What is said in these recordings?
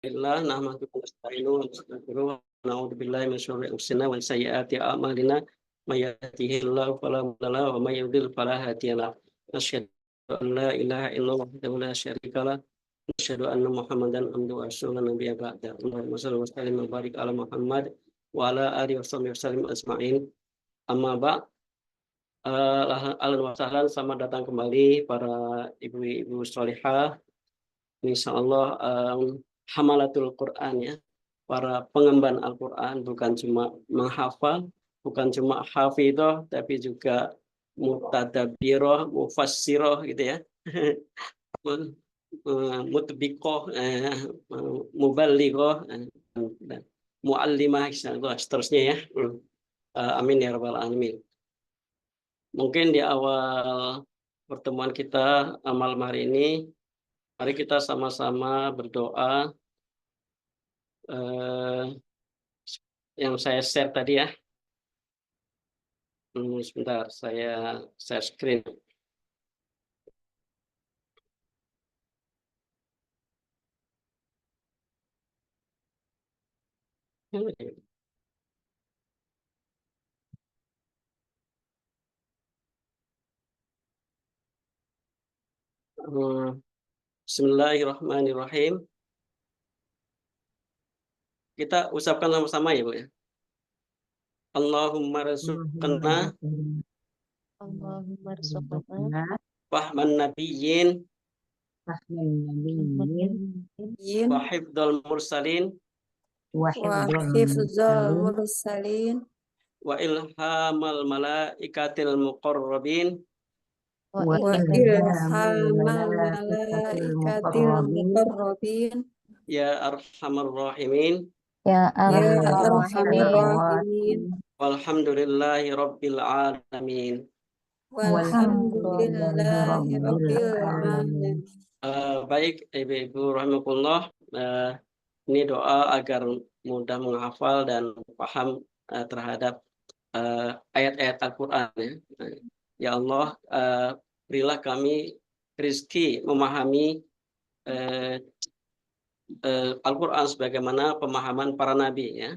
Alhamdulillah, nahmaduhu wa nasta'inuhu wa nastaghfiruh wa na'udzu billahi min syururi anfusina wa min sayyiati a'malina may yahdihillahu fala mudilla lahu wa may yudlil fala hadiya lahu. Asyhadu an la ilaha illallah wahdahu la syarika lah. Asyhadu anna Muhammadan abduhu wa rasuluhu nabiyya ba'da. Allahumma shalli wa sallim wa barik ala Muhammad wa ala alihi wa sahbihi wasallim ajma'in. Amma ba'd. Ahlan wa sahlan, selamat datang kembali para ibu-ibu sholihah. Insyaallah hamalatul Quran ya, para pengemban Al-Quran, bukan cuma menghafal, bukan cuma hafidhah, tapi juga mutadabiroh, mufassiroh gitu ya. Mutbiqoh, muballighoh, dan muallimah, seterusnya ya. Amin ya rabbal alamin. Mungkin di awal pertemuan kita malam hari ini, mari kita sama-sama berdoa yang saya share tadi ya. Sebentar, saya share screen. Bismillahirrahmanirrahim. Kita ucapkan sama-sama ya, Bu ya. Allahumma rzuqna fahman nabiyyin wa hifdzal mursalin wa hifdzal mursalin wa ilhamal malaikatil muqarrabin wa ilhamal malaikatil muqarrabin ya arhamar rahimin ya arhamar rahimin walhamdulillahi rabbil alamin. walhamdulillahi rabbil alamin. Baik ibu-ibu rahimakumullah, ini doa agar mudah menghafal dan paham terhadap ayat-ayat Al-Quran ya. Ya Allah, berilah kami rezeki memahami Al-Quran sebagaimana pemahaman para nabi ya.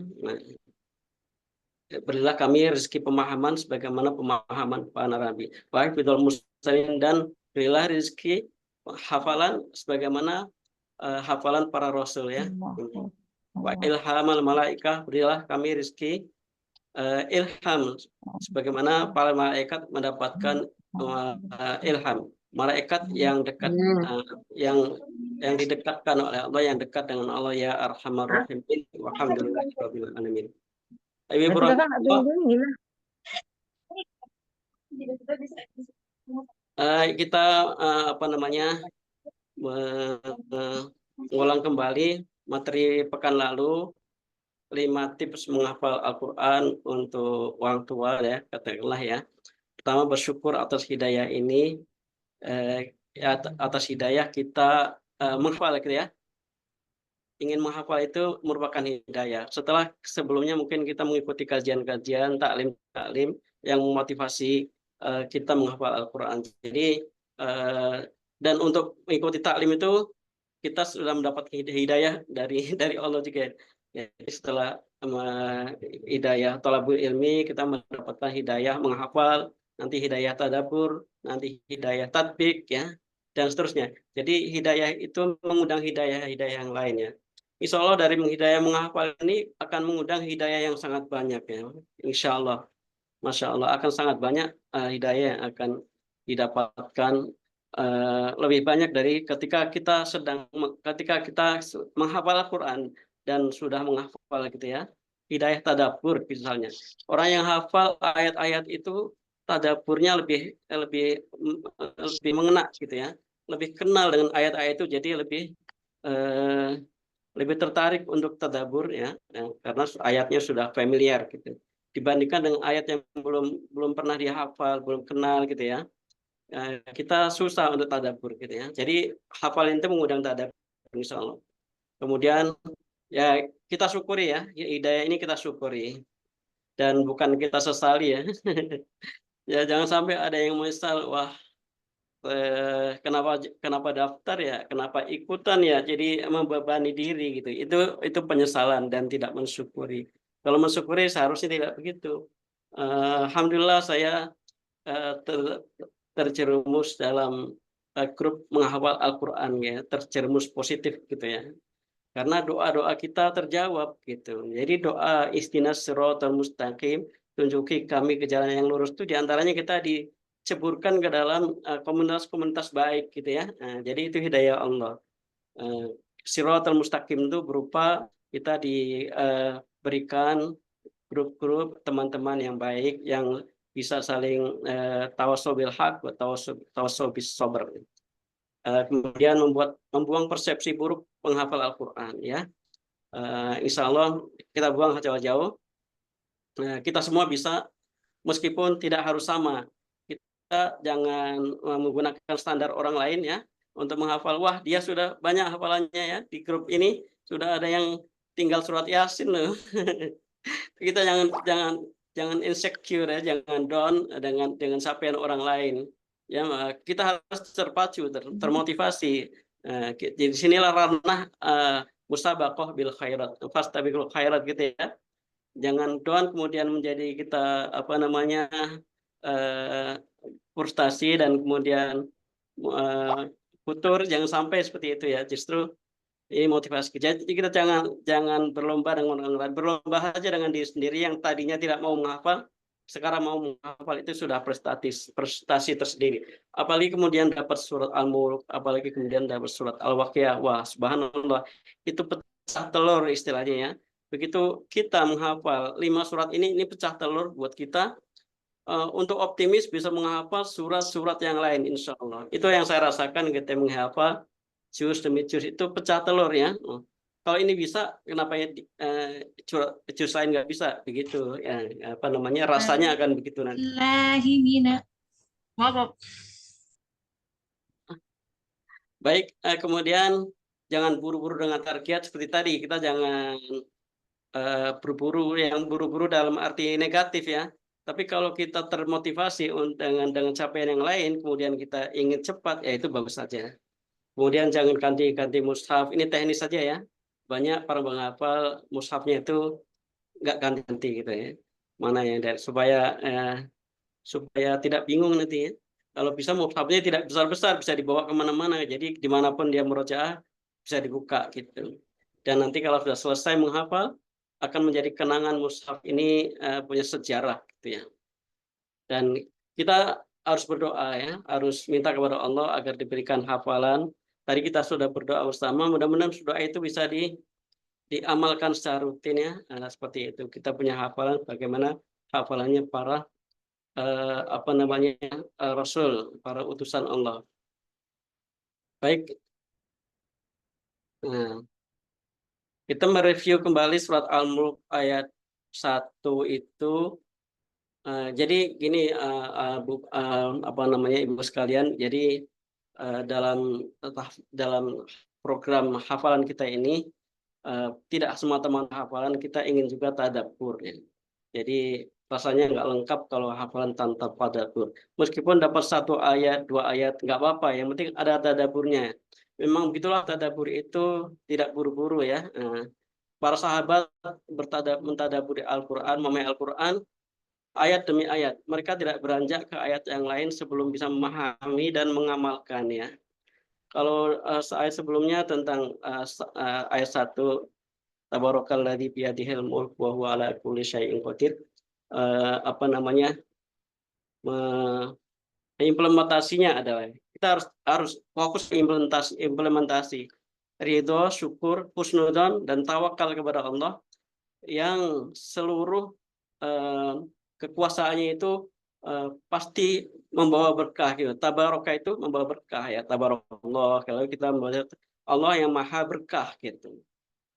Berilah kami rezeki pemahaman sebagaimana pemahaman para nabi. Baik bidul muslimin, dan berilah rezeki hafalan sebagaimana hafalan para rasul ya. Wa ilhamal malaikah, berilah kami rezeki ilham sebagaimana para malaikat mendapatkan ilham. Malaikat yang dekat, yang didekatkan oleh Allah, yang dekat dengan Allah ya arhamar rahimin walhamdulillahirabbil alamin. Ibu kita mengulang kembali materi pekan lalu, 5 tips menghafal Al-Quran untuk orang tua ya, katakanlah ya. Pertama, bersyukur atas hidayah ini, atas hidayah kita menghafal gitu ya. Ingin menghafal itu merupakan hidayah. Setelah sebelumnya mungkin kita mengikuti kajian-kajian, taklim yang memotivasi kita menghafal Al-Quran. Jadi dan untuk mengikuti taklim itu kita sudah mendapat hidayah dari Allah juga. Jadi setelah hidayah thalabul ilmi, kita mendapatkan hidayah menghafal, nanti hidayah tadabbur, nanti hidayah tatbik ya, dan seterusnya. Jadi hidayah itu mengundang hidayah-hidayah yang lainnya. Insya Allah dari hidayah menghafal ini akan mengundang hidayah yang sangat banyak ya. Insya Allah, Masya Allah akan sangat banyak hidayah yang akan didapatkan, lebih banyak dari ketika kita menghafal Al-Quran dan sudah menghafal gitu ya. Hidayah tadabbur misalnya. Orang yang hafal ayat-ayat itu tadabburnya lebih mengena gitu ya. Lebih kenal dengan ayat-ayat itu, jadi lebih tertarik untuk tadabbur ya, karena ayatnya sudah familiar gitu. Dibandingkan dengan ayat yang belum pernah dihafal, belum kenal gitu ya. Kita susah untuk tadabbur gitu ya. Jadi hafal itu mengundang tadabbur insyaallah. Kemudian ya kita syukuri ya, hidayah ini kita syukuri dan bukan kita sesali ya. Ya jangan sampai ada yang menyesal, wah kenapa daftar ya, kenapa ikutan ya, jadi membebani diri gitu. Itu penyesalan dan tidak mensyukuri. Kalau mensyukuri seharusnya tidak begitu. Alhamdulillah saya terjerumus dalam grup menghafal Al-Quran ya, terjerumus positif gitu ya. Karena doa-doa kita terjawab gitu. Jadi doa ihdinas siratal mustaqim, tunjuki kami ke jalan yang lurus itu diantaranya kita diceburkan ke dalam komunitas-komunitas baik gitu ya. Jadi itu hidayah Allah. Siratal mustaqim itu berupa kita diberikan grup-grup teman-teman yang baik yang bisa saling tawasau bil haq, tawasau bis sabr. Kemudian membuang persepsi buruk penghafal Al-Quran ya. Insya Allah kita buang jauh-jauh. Kita semua bisa, meskipun tidak harus sama. Kita jangan menggunakan standar orang lain ya untuk menghafal. Wah, dia sudah banyak hafalannya ya, di grup ini sudah ada yang tinggal surat Yasin loh. Kita jangan insecure ya, jangan down dengan capaian orang lain. Ya, kita harus terpacu, termotivasi. Di sinilah ranah musabaqah bil khairat, fastabiqul khairat gitu ya. Jangan down kemudian menjadi kita frustasi dan kemudian futur, jangan sampai seperti itu ya. Justru ini motivasi. Jadi kita jangan berlomba dengan orang lain, berlomba saja dengan diri sendiri yang tadinya tidak mau menghafal, sekarang mau menghafal, itu sudah prestasi tersendiri. Apalagi kemudian dapat surat Al-Mulk, apalagi kemudian dapat surat Al-Waqiah. Wah, subhanallah, itu pecah telur istilahnya ya. Begitu kita menghafal 5 surat ini pecah telur buat kita untuk optimis bisa menghafal surat-surat yang lain insya Allah. Itu yang saya rasakan ketika menghafal juz demi juz, itu pecah telur ya. Kalau ini bisa, kenapa ya juz lain nggak bisa begitu ya, rasanya akan begitu nanti. Baik, kemudian jangan buru-buru dengan target seperti tadi. Kita jangan buru-buru dalam arti negatif ya. Tapi kalau kita termotivasi dengan capaian yang lain, kemudian kita ingin cepat, ya itu bagus saja. Kemudian jangan ganti-ganti mushaf. Ini teknis saja ya. Banyak para penghafal mushafnya itu nggak ganti-ganti gitu ya. Mana yang dari supaya tidak bingung nanti ya. Kalau bisa mushafnya tidak besar-besar, bisa dibawa kemana-mana. Jadi dimanapun dia murojaah bisa dibuka gitu. Dan nanti kalau sudah selesai menghafal, akan menjadi kenangan mushaf ini punya sejarah gitu ya. Dan kita harus berdoa ya, harus minta kepada Allah agar diberikan hafalan. Tadi kita sudah berdoa bersama, mudah-mudahan doa itu bisa diamalkan secara rutin ya. Seperti itu, kita punya hafalan bagaimana hafalannya para Rasul, para utusan Allah. Baik, nah, kita mereview kembali surat Al-Mulk ayat 1 itu. Jadi gini, Ibu sekalian, jadi dalam program hafalan kita ini tidak semata-mata hafalan, kita ingin juga tadabbur ya. Jadi rasanya nggak lengkap kalau hafalan tanpa tadabbur. Meskipun dapat 1 ayat, 2 ayat, nggak apa-apa, yang penting ada tadabburnya. Memang begitulah tadabbur itu, tidak buru-buru ya. Para sahabat mentadaburi Al-Quran, memahami Al-Quran ayat demi ayat. Mereka tidak beranjak ke ayat yang lain sebelum bisa memahami dan mengamalkan ya. Kalau ayat sebelumnya tentang ayat 1, Tabarakalladzi biyadihil mulk wa huwa ala kulli syai'in qadir, implementasinya adalah kita harus fokus implementasi ridho, syukur, husnudzon, dan tawakal kepada Allah yang seluruh kekuasaannya itu pasti membawa berkah gitu. Tabaraka itu membawa berkah ya, tabarakallah. Kalau kita melihat Allah yang maha berkah gitu.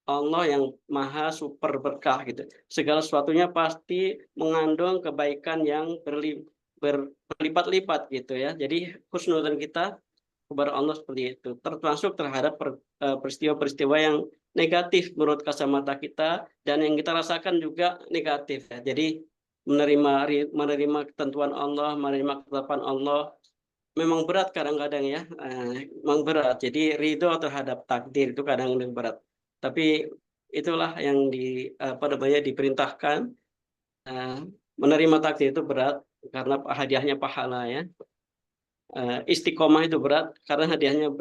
Allah yang maha super berkah gitu. Segala sesuatunya pasti mengandung kebaikan yang berlipat-lipat gitu ya. Jadi husnudzon kita kepada Allah seperti itu, termasuk terhadap peristiwa-peristiwa yang negatif menurut kacamata kita dan yang kita rasakan juga negatif ya. Jadi menerima ketentuan Allah, menerima ketetapan Allah, memang berat kadang-kadang ya, memang berat. Jadi ridho terhadap takdir itu kadang-kadang berat. Tapi itulah yang diperintahkan, menerima takdir itu berat karena hadiahnya pahala ya. Istiqomah itu berat karena hadiahnya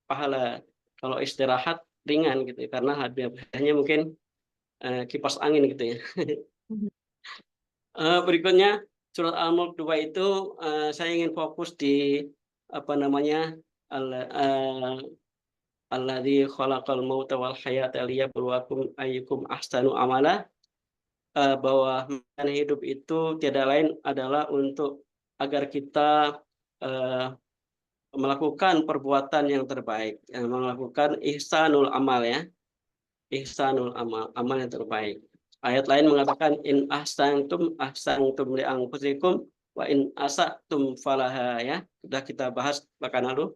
pahala. Kalau istirahat ringan gitu ya, karena hadiahnya mungkin, kipas angin gitu ya. Berikutnya surat Al-Mulk 2 itu, saya ingin fokus di apa namanya, alladzi khalaqal mauta wal hayata liyabluwakum ayyukum ahsanu amala, bahwa hidup itu tiada lain adalah untuk agar kita, eee, melakukan perbuatan yang terbaik, melakukan ihsanul amal ya, ihsanul amal, amal yang terbaik. Ayat lain mengatakan ahsantum li anfusikum wa in asatum falaha ya. Sudah kita bahas pekan lalu.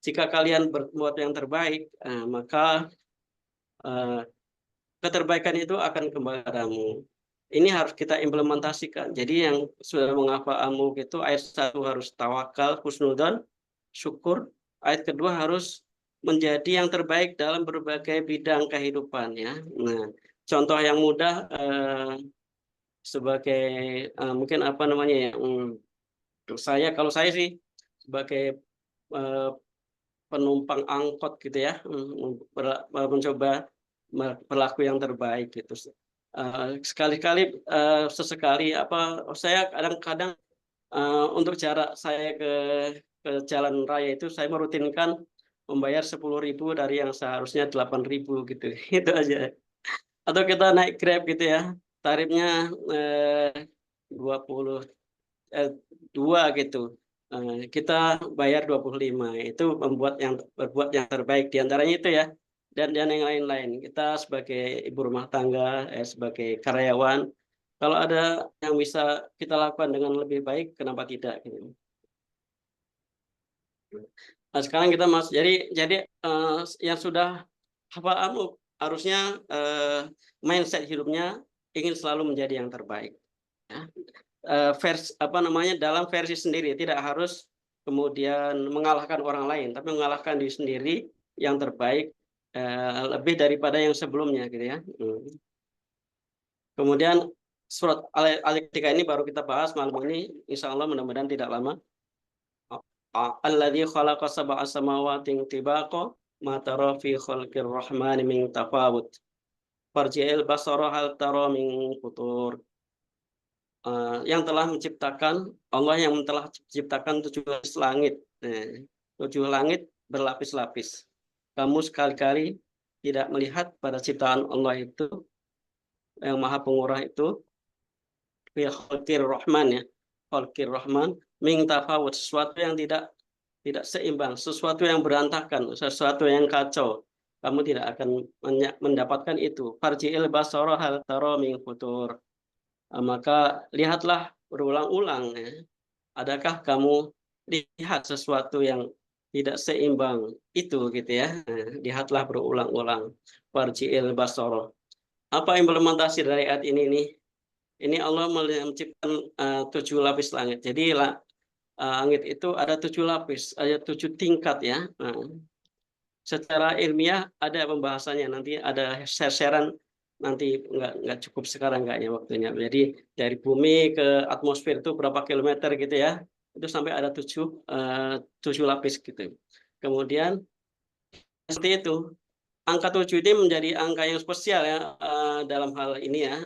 Jika kalian berbuat yang terbaik, maka eh, keterbaikan itu akan kembali padamu. Ini harus kita implementasikan. Jadi yang sudah menghafal Al-Mulk itu ayat 1 harus tawakal, husnudzon, syukur. Ayat kedua harus menjadi yang terbaik dalam berbagai bidang kehidupan ya. Nah, contoh yang mudah, sebagai mungkin apa namanya ya, kalau saya sih sebagai eh, penumpang angkot gitu ya, mencoba berlaku yang terbaik gitu. Sekali-kali, sesekali saya kadang-kadang, untuk jarak saya ke jalan raya itu saya merutinkan membayar 10.000 dari yang seharusnya 8.000 gitu, itu aja. Atau kita naik Grab gitu ya, tarifnya, 20 2 gitu, kita bayar 25, itu berbuat yang terbaik di antaranya itu ya, dan yang lain-lain. Kita sebagai ibu rumah tangga, sebagai karyawan, kalau ada yang bisa kita lakukan dengan lebih baik, kenapa tidak gitu. Nah, sekarang kita jadi, yang sudah hafal Al-Mulk harusnya, mindset hidupnya ingin selalu menjadi yang terbaik, ya. Dalam versi sendiri, tidak harus kemudian mengalahkan orang lain, tapi mengalahkan diri sendiri yang terbaik, lebih daripada yang sebelumnya gitu ya. Kemudian surat Al-Iqtiqa ini baru kita bahas malam ini, insyaallah mudah-mudahan tidak lama. Alladzi khalaqa sab'a samawatin tibaqa ma tara fi khalqir rahmani min tafawut. Farji'il basara hal tara min futur. Yang telah menciptakan, Allah yang telah menciptakan 7 lapis langit. 7 langit berlapis-lapis. Kamu sekali-kali tidak melihat pada ciptaan Allah itu, yang Maha Pemurah itu, fi khalqir rahman ya, khalqir rahman min tafawut, sesuatu yang tidak seimbang, sesuatu yang berantakan, sesuatu yang kacau. Kamu tidak akan mendapatkan itu. Farji'il basara hal tara min futur. Maka lihatlah berulang-ulang ya. Adakah kamu lihat sesuatu yang tidak seimbang itu gitu ya. Lihatlah berulang-ulang. Farji'il basara. Apa implementasi dari ayat ini nih? Ini Allah menciptakan 7 lapis langit. Jadi langit itu ada 7 lapis, ada 7 tingkat ya. Secara ilmiah ada pembahasannya, nanti ada share-sharean, nanti nggak cukup sekarang kayaknya waktunya. Jadi dari bumi ke atmosfer itu berapa kilometer gitu ya, itu sampai ada 7 lapis gitu. Kemudian seperti itu, angka 7 ini menjadi angka yang spesial ya, dalam hal ini ya.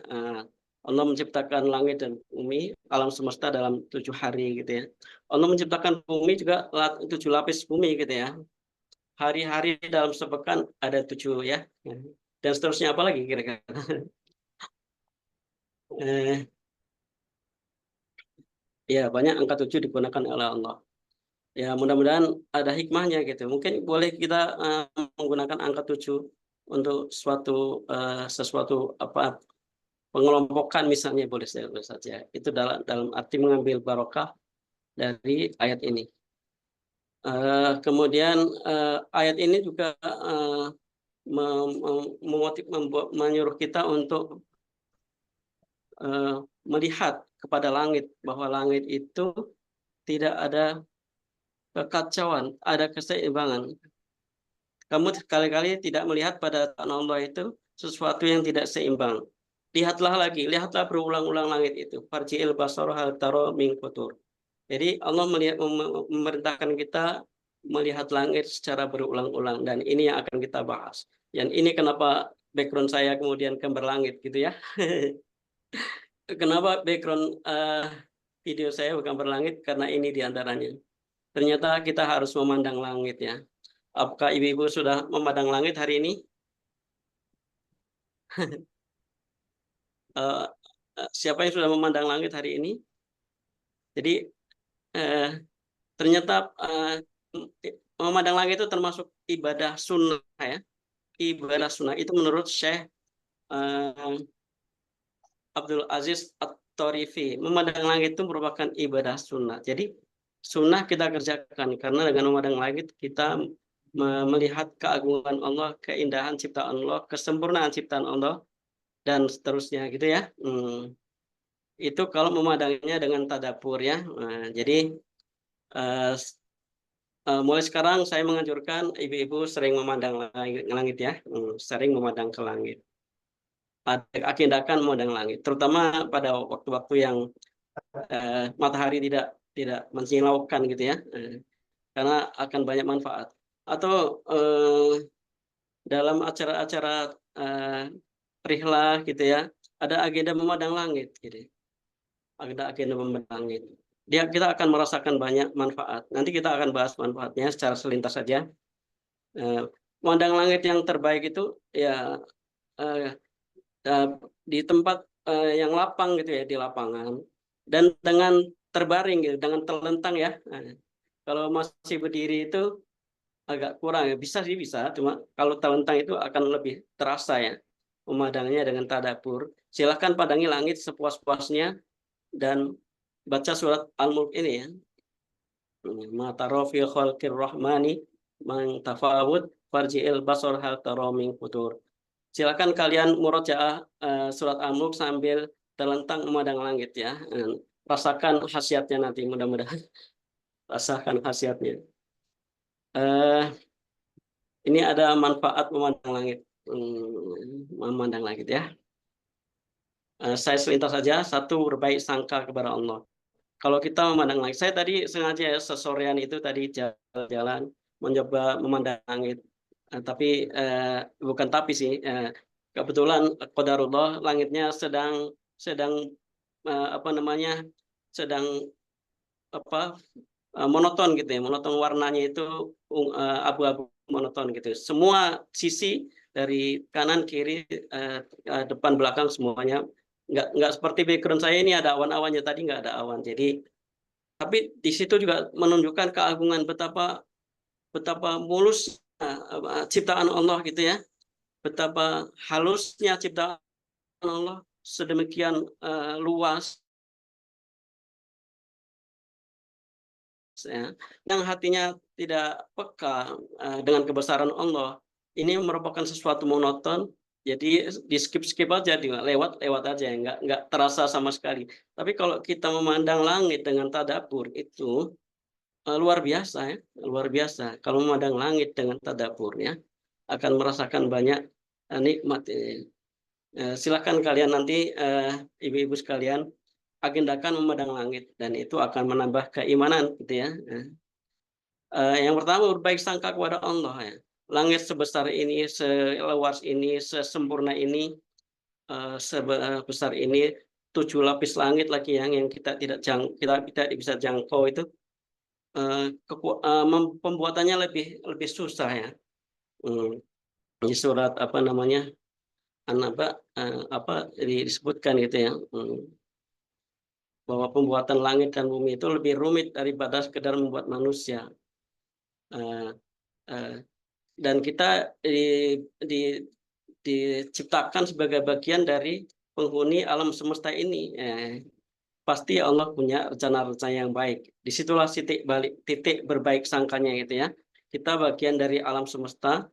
Allah menciptakan langit dan bumi, alam semesta dalam 7 hari gitu ya. Allah menciptakan bumi juga 7 lapis bumi gitu ya. Hari-hari dalam sepekan ada 7 ya, dan seterusnya apalagi kira-kira? Eh, ya banyak angka 7 digunakan oleh Allah. Ya mudah-mudahan ada hikmahnya gitu. Mungkin boleh kita, menggunakan angka 7 untuk sesuatu pengelompokan misalnya boleh saja. Itu dalam arti mengambil barokah dari ayat ini. Kemudian, ayat ini juga, menyuruh kita untuk melihat kepada langit, bahwa langit itu tidak ada kekacauan, ada keseimbangan. Kamu sekali-kali tidak melihat pada tangan Allah itu sesuatu yang tidak seimbang. Lihatlah lagi, lihatlah berulang-ulang langit itu. Farji'il basara hal tara min futur. Jadi Allah memerintahkan kita melihat langit secara berulang-ulang, dan ini yang akan kita bahas. Dan ini kenapa background saya kemudian gambar langit gitu ya. Kenapa background video saya gambar langit? Karena ini diantaranya. Ternyata kita harus memandang langit ya. Apakah ibu-ibu sudah memandang langit hari ini? Eh, siapa yang sudah memandang langit hari ini? Jadi eh, ternyata memandang langit itu termasuk ibadah sunnah ya. Ibadah sunnah itu menurut Syekh Abdul Aziz At-Torifi. Memandang langit itu merupakan ibadah sunnah. Jadi sunnah kita kerjakan karena dengan memandang langit kita melihat keagungan Allah, keindahan ciptaan Allah, kesempurnaan ciptaan Allah, dan seterusnya gitu ya. Itu kalau memandangnya dengan tadabbur ya. Jadi mulai sekarang saya menganjurkan ibu-ibu sering memandang langit ya, sering memandang ke langit. Agendakan memandang langit, terutama pada waktu-waktu yang matahari tidak menyilaukan gitu ya, karena akan banyak manfaat. Atau dalam acara-acara rihlah gitu ya, ada agenda memandang langit gitu. Ada agenda memandang langit. Kita akan merasakan banyak manfaat. Nanti kita akan bahas manfaatnya secara selintas saja. Memandang langit yang terbaik itu ya di tempat yang lapang gitu ya, di lapangan, dan dengan terbaring gitu, dengan terlentang ya. Kalau masih berdiri itu agak kurang ya, bisa sih bisa, cuma kalau terlentang itu akan lebih terasa ya memandangnya dengan tadabbur. Silahkan pandangi langit sepuas-puasnya dan baca surat Al-Mulk ini ya. Mata fi khalqir rahmani man tafawud farji'il basar hal tara min futur. Silakan kalian murojaah surat Al-Mulk sambil terlentang memandang langit ya. Rasakan khasiatnya nanti, mudah-mudahan rasakan khasiatnya. Ini ada manfaat memandang langit. Memandang langit ya. Saya selintas saja. Satu, berbaik sangka kepada Allah. Kalau kita memandang langit, saya tadi sengaja sesorean itu tadi jalan mencoba memandang langit, tapi bukan sih, kebetulan qadarullah langitnya sedang apa namanya, sedang monoton gitu ya, monoton, warnanya itu abu-abu monoton gitu. Semua sisi dari kanan kiri depan belakang semuanya nggak seperti background saya ini ada awan-awannya, tadi nggak ada awan. Jadi tapi di situ juga menunjukkan keagungan betapa mulus ciptaan Allah gitu ya, betapa halusnya ciptaan Allah, sedemikian luas ya, yang hatinya tidak peka dengan kebesaran Allah. Ini merupakan sesuatu monoton, jadi di skip aja, lewat aja, nggak terasa sama sekali. Tapi kalau kita memandang langit dengan tadabbur itu luar biasa ya, luar biasa. Kalau memandang langit dengan tadabburnya akan merasakan banyak nikmat. Silakan kalian nanti ibu-ibu sekalian agendakan memandang langit, dan itu akan menambah keimanan gitu ya. Yang pertama, berbaik sangka kepada Allah ya. Langit sebesar ini, seluas ini, sesempurna ini, sebesar ini, 7 lapis langit lagi yang kita tidak bisa jangkau itu. Pembuatannya lebih susah ya. Di surat apa namanya, An-Naba disebutkan gitu ya, bahwa pembuatan langit dan bumi itu lebih rumit daripada sekedar membuat manusia. Dan kita diciptakan sebagai bagian dari penghuni alam semesta ini. Pasti Allah punya rencana-rencana yang baik. Disitulah titik berbaik sangkanya gitu ya. Kita bagian dari alam semesta.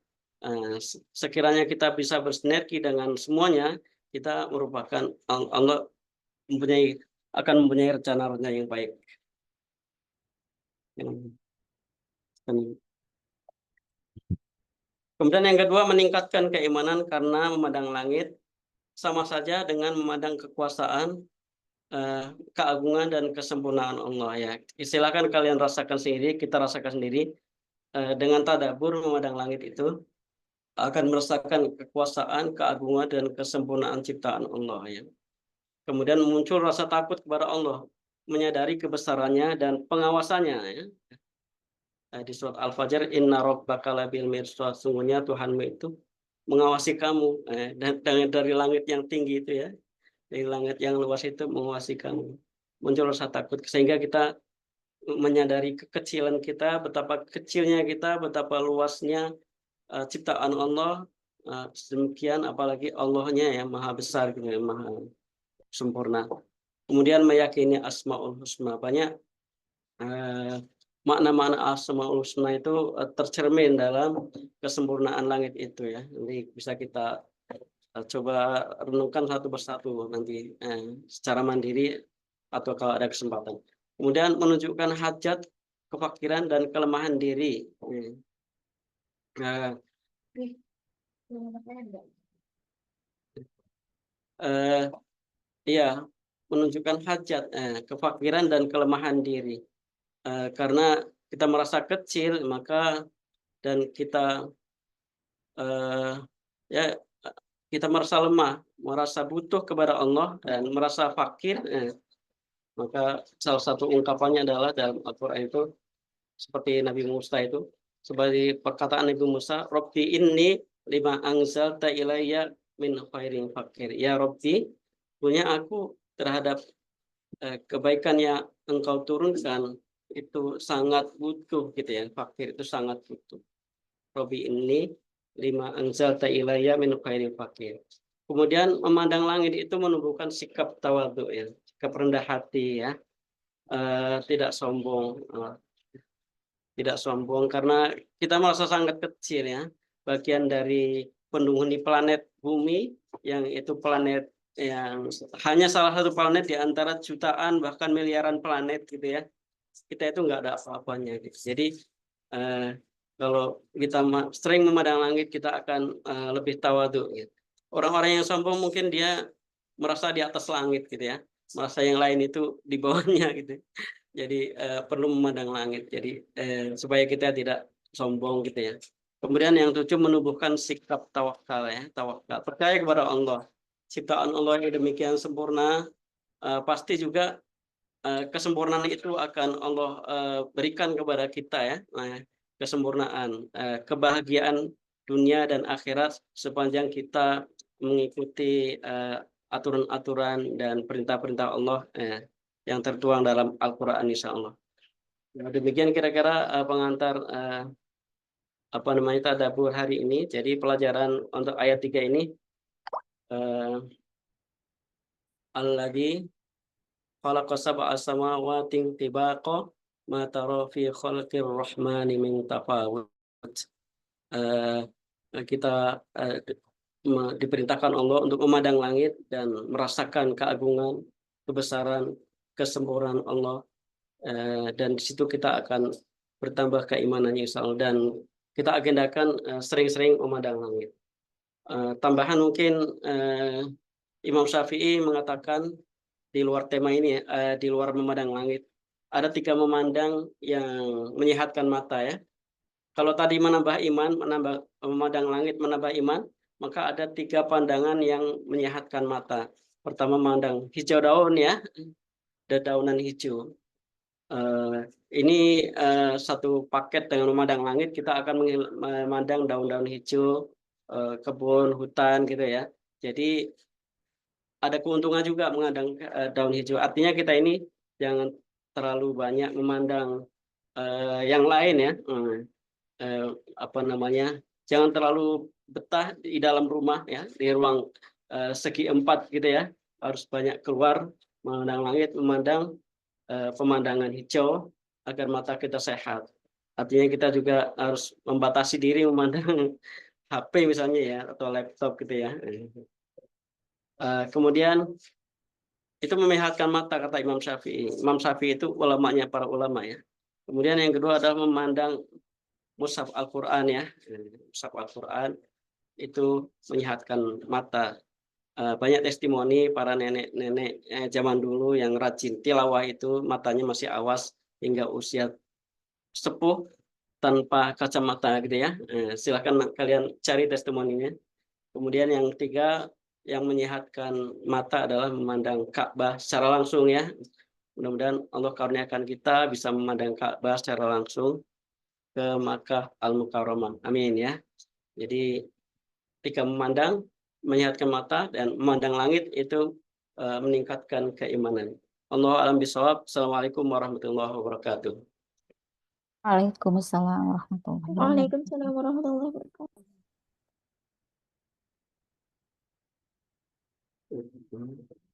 Sekiranya kita bisa bersinergi dengan semuanya, kita merupakan Allah akan mempunyai rencana-rencana yang baik. Kemudian yang kedua, meningkatkan keimanan karena memandang langit sama saja dengan memandang kekuasaan, keagungan dan kesempurnaan Allah ya. Silakan kalian rasakan sendiri, kita rasakan sendiri, dengan tadabbur memandang langit itu akan merasakan kekuasaan, keagungan dan kesempurnaan ciptaan Allah ya. Kemudian muncul rasa takut kepada Allah, menyadari kebesarannya dan pengawasannya ya. Di surat Al-Fajr, inna rabbaka labil mirsad, sungguhnya Tuhanmu itu mengawasi kamu, dan dari langit yang tinggi itu ya, dari langit yang luas itu mengawasi kamu. Muncul rasa takut sehingga kita menyadari kekecilan kita, betapa kecilnya kita, betapa luasnya ciptaan Allah, sedemikian apalagi Allahnya yang maha besar gitu ya, maha sempurna. Kemudian meyakini Asmaul Husna, banyak makna-makna Asmaul Husna itu tercermin dalam kesempurnaan langit itu ya. Nanti bisa kita coba renungkan satu persatu nanti secara mandiri atau kalau ada kesempatan. Kemudian menunjukkan hajat, kefakiran dan kelemahan diri. Iya, menunjukkan hajat, kefakiran dan kelemahan diri. Karena kita merasa kecil, maka dan kita ya kita merasa lemah, merasa butuh kepada Allah dan merasa fakir, maka salah satu ungkapannya adalah dalam Al-Quran itu seperti Nabi Musa itu, sebagai perkataan Nabi Musa, Robbi inni lima anzalta ilayya min khairin fakir. Ya Robbi, punya aku terhadap kebaikan yang engkau turunkan itu sangat butuh gitu ya, fakir itu sangat butuh. Robbi inni lima anzalta ilayya min khairin fakir. Kemudian memandang langit itu menumbuhkan sikap tawadhu ya, sikap rendah hati ya, tidak sombong, tidak sombong karena kita merasa sangat kecil ya, bagian dari penghuni planet bumi yang itu planet yang hanya salah satu planet di antara jutaan bahkan miliaran planet gitu ya. Kita itu nggak ada apa-apanya gitu. Jadi kalau kita sering memandang langit, kita akan lebih tawadhu gitu. Orang-orang yang sombong mungkin dia merasa di atas langit gitu ya, merasa yang lain itu di bawahnya gitu. Jadi perlu memandang langit. Jadi supaya kita tidak sombong gitu ya. Kemudian yang tujuh, menumbuhkan sikap tawakal ya, tawakal, percaya kepada Allah. Ciptaan Allah yang demikian sempurna, pasti juga kesempurnaan itu akan Allah berikan kepada kita ya. Kesempurnaan, kebahagiaan dunia dan akhirat sepanjang kita mengikuti aturan-aturan dan perintah-perintah Allah yang tertuang dalam Al-Quran insya Allah. Nah, demikian kira-kira pengantar tadabbur hari ini. Jadi pelajaran untuk ayat 3 ini, alladzi khalaqa sab'a samawati tibaqa ma tara fi khalqir rahmani min tafawut. Kita diperintahkan Allah untuk memandang langit dan merasakan keagungan, kebesaran, kesempurnaan Allah, dan di situ kita akan bertambah keimanannya insya Allah, dan kita agendakan sering-sering memandang langit. Tambahan mungkin Imam Syafi'i mengatakan di luar tema ini di luar memandang langit, ada 3 memandang yang menyehatkan mata ya. Kalau tadi menambah iman, memandang langit menambah iman, maka ada 3 pandangan yang menyehatkan mata. Pertama, memandang hijau daun ya, dedaunan hijau. Ini satu paket dengan memandang langit, kita akan memandang daun-daun hijau, kebun, hutan gitu ya. Jadi ada keuntungan juga memandang daun hijau. Artinya kita ini jangan terlalu banyak memandang yang lain ya. Jangan terlalu betah di dalam rumah ya, di ruang segi 4 gitu ya. Harus banyak keluar, memandang langit, memandang pemandangan hijau agar mata kita sehat. Artinya kita juga harus membatasi diri memandang HP misalnya ya, atau laptop gitu ya. Kemudian itu menyehatkan mata kata Imam Syafi'i. Imam Syafi'i itu ulamanya para ulama ya. Kemudian yang kedua adalah memandang mushaf Al-Quran ya, mushaf Al-Quran itu menyehatkan mata. Banyak testimoni para nenek-nenek zaman dulu yang rajin tilawah itu matanya masih awas hingga usia sepuh tanpa kacamata gitu ya. Silakan kalian cari testimoninya. Kemudian yang ketiga yang menyehatkan mata adalah memandang Ka'bah secara langsung ya. Mudah-mudahan Allah karuniakan kita bisa memandang Ka'bah secara langsung ke Makkah Al-Mukarramah. Amin ya. Jadi ketika memandang menyehatkan mata dan memandang langit itu meningkatkan keimanan. Allahu a'lam bishawab. Assalamualaikum warahmatullahi wabarakatuh. Waalaikumsalam warahmatullahi wabarakatuh. Waalaikumsalam warahmatullahi wabarakatuh. Mhm.